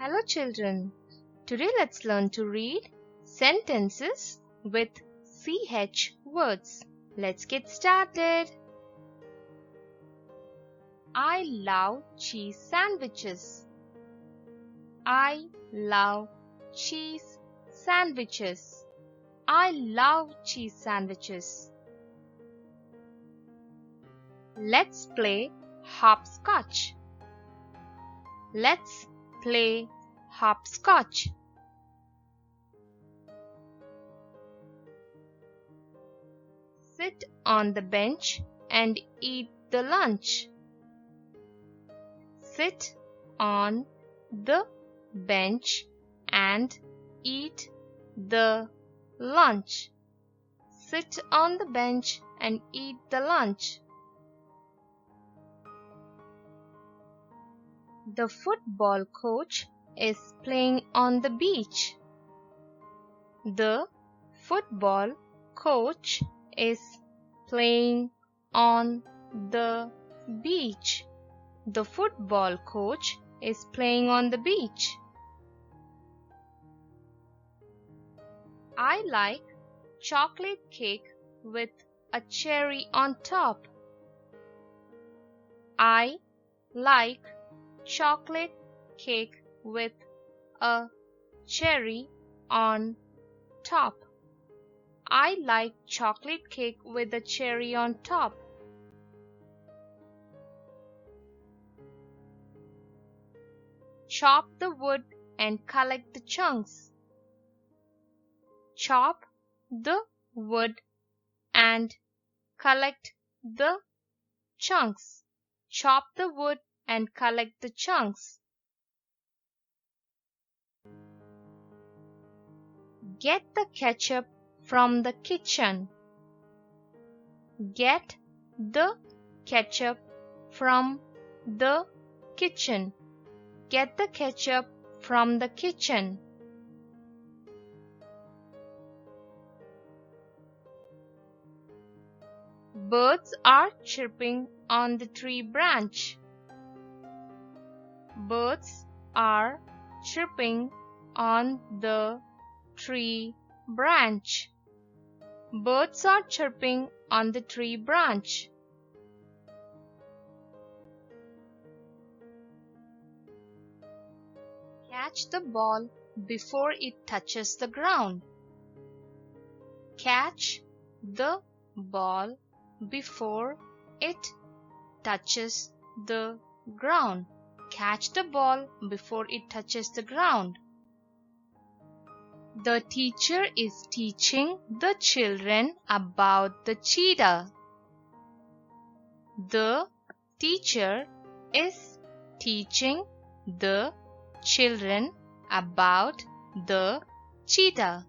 Hello children, today let's learn to read sentences with CH words. Let's get started. I love cheese sandwiches. I love cheese sandwiches. I love cheese sandwiches. Let's play hopscotch. Let's play hopscotch. Sit on the bench and eat the lunch. Sit on the bench and eat the lunch. Sit on the bench and eat the lunch. The football coach is playing on the beach. The football coach is playing on the beach. The football coach is playing on the beach. I like chocolate cake with a cherry on top. I like chocolate cake with a cherry on top. I like chocolate cake with a cherry on top. Chop the wood and collect the chunks. Chop the wood and collect the chunks. Chop the wood and collect the chunks. Get the ketchup from the kitchen. Get the ketchup from the kitchen. Get the ketchup from the kitchen. Birds are chirping on the tree branch. Birds are chirping on the tree branch. Birds are chirping on the tree branch. Catch the ball before it touches the ground. Catch the ball before it touches the ground. Catch the ball before it touches the ground. The teacher is teaching the children about the cheetah. The teacher is teaching the children about the cheetah.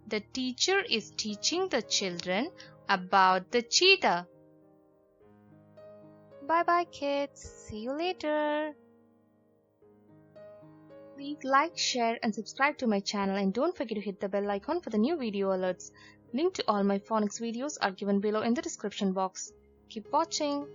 The teacher is teaching the children about the cheetah. Bye bye kids. See you later. Please like, share and subscribe to my channel and don't forget to hit the bell icon for the new video alerts. Link to all my phonics videos are given below in the description box. Keep watching.